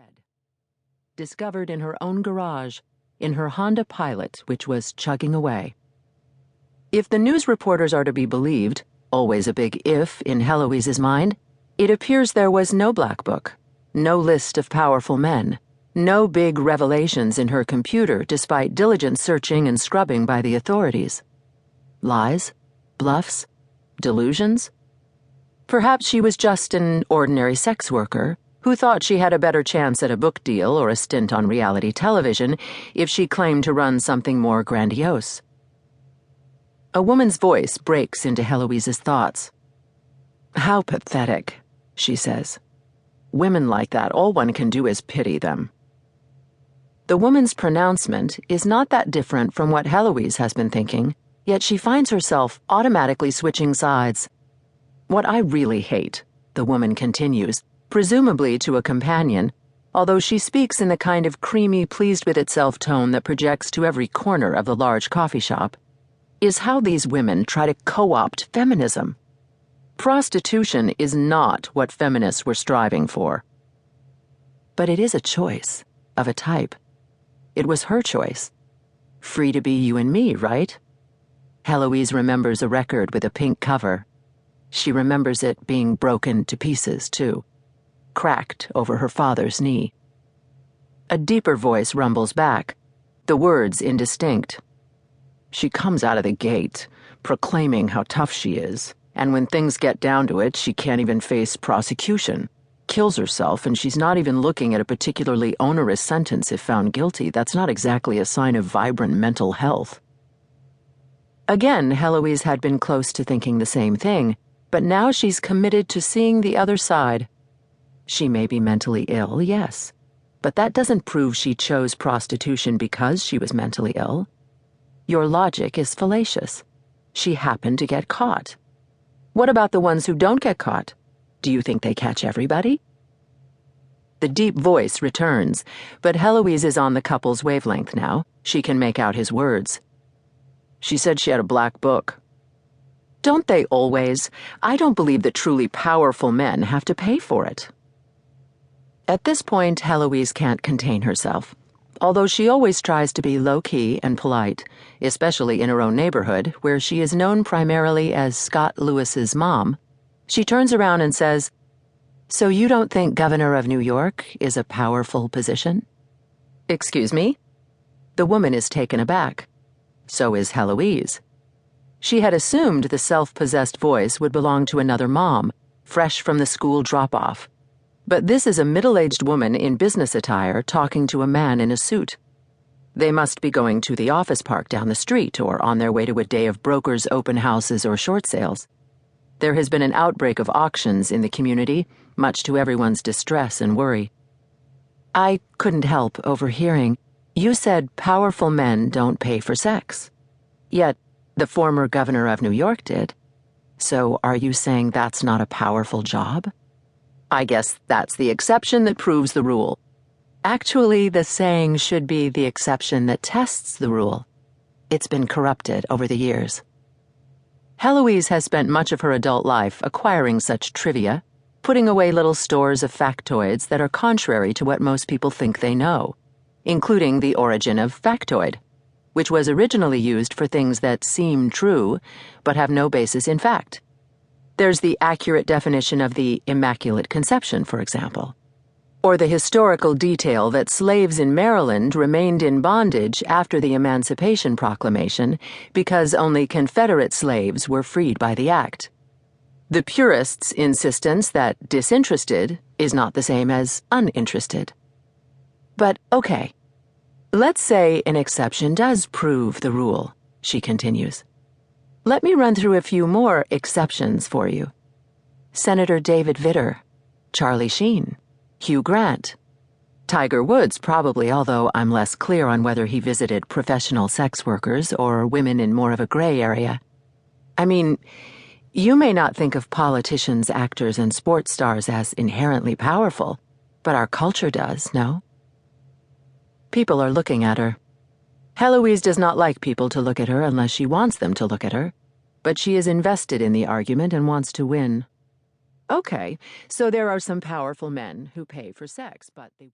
dead. Discovered in her own garage, in her Honda Pilot, which was chugging away. If the news reporters are to be believed, always a big if in Heloise's mind, it appears there was no black book, no list of powerful men, no big revelations in her computer despite diligent searching and scrubbing by the authorities. Lies? Bluffs? Delusions? Perhaps she was just an ordinary sex worker who thought she had a better chance at a book deal or a stint on reality television if she claimed to run something more grandiose. A woman's voice breaks into Heloise's thoughts. "How pathetic," she says. "Women like that, all one can do is pity them." The woman's pronouncement is not that different from what Heloise has been thinking, yet she finds herself automatically switching sides. "What I really hate," the woman continues, presumably to a companion, although she speaks in the kind of creamy, pleased-with-itself tone that projects to every corner of the large coffee shop, is how these women try to co-opt feminism. Prostitution is not what feminists were striving for. But it is a choice, of a type. It was her choice. Free to be you and me, right? Heloise remembers a record with a pink cover. She remembers it being broken to pieces, too. Cracked over her father's knee. A deeper voice rumbles back, the words indistinct. She comes out of the gate, proclaiming how tough she is, and when things get down to it, she can't even face prosecution. Kills herself, and she's not even looking at a particularly onerous sentence if found guilty. That's not exactly a sign of vibrant mental health. Again, Heloise had been close to thinking the same thing, but now she's committed to seeing the other side. She may be mentally ill, yes, but that doesn't prove she chose prostitution because she was mentally ill. Your logic is fallacious. She happened to get caught. What about the ones who don't get caught? Do you think they catch everybody? The deep voice returns, but Heloise is on the couple's wavelength now. She can make out his words. She said she had a black book. Don't they always? I don't believe that truly powerful men have to pay for it. At this point, Heloise can't contain herself. Although she always tries to be low-key and polite, especially in her own neighborhood, where she is known primarily as Scott Lewis's mom, she turns around and says, "So you don't think governor of New York is a powerful position?" "Excuse me?" The woman is taken aback. So is Heloise. She had assumed the self-possessed voice would belong to another mom, fresh from the school drop-off. But this is a middle-aged woman in business attire talking to a man in a suit. They must be going to the office park down the street or on their way to a day of brokers' open houses or short sales. There has been an outbreak of auctions in the community, much to everyone's distress and worry. I couldn't help overhearing. You said powerful men don't pay for sex. Yet, the former governor of New York did. So are you saying that's not a powerful job? I guess that's the exception that proves the rule. Actually, the saying should be the exception that tests the rule. It's been corrupted over the years. Heloise has spent much of her adult life acquiring such trivia, putting away little stores of factoids that are contrary to what most people think they know, including the origin of factoid, which was originally used for things that seem true but have no basis in fact. There's the accurate definition of the Immaculate Conception, for example. Or the historical detail that slaves in Maryland remained in bondage after the Emancipation Proclamation because only Confederate slaves were freed by the act. The purists' insistence that disinterested is not the same as uninterested. But okay, let's say an exception does prove the rule, she continues. Let me run through a few more exceptions for you. Senator David Vitter, Charlie Sheen, Hugh Grant. Tiger Woods probably, although I'm less clear on whether he visited professional sex workers or women in more of a gray area. I mean, you may not think of politicians, actors, and sports stars as inherently powerful, but our culture does, no? People are looking at her. Heloise does not like people to look at her unless she wants them to look at her, but she is invested in the argument and wants to win. Okay, so there are some powerful men who pay for sex, but they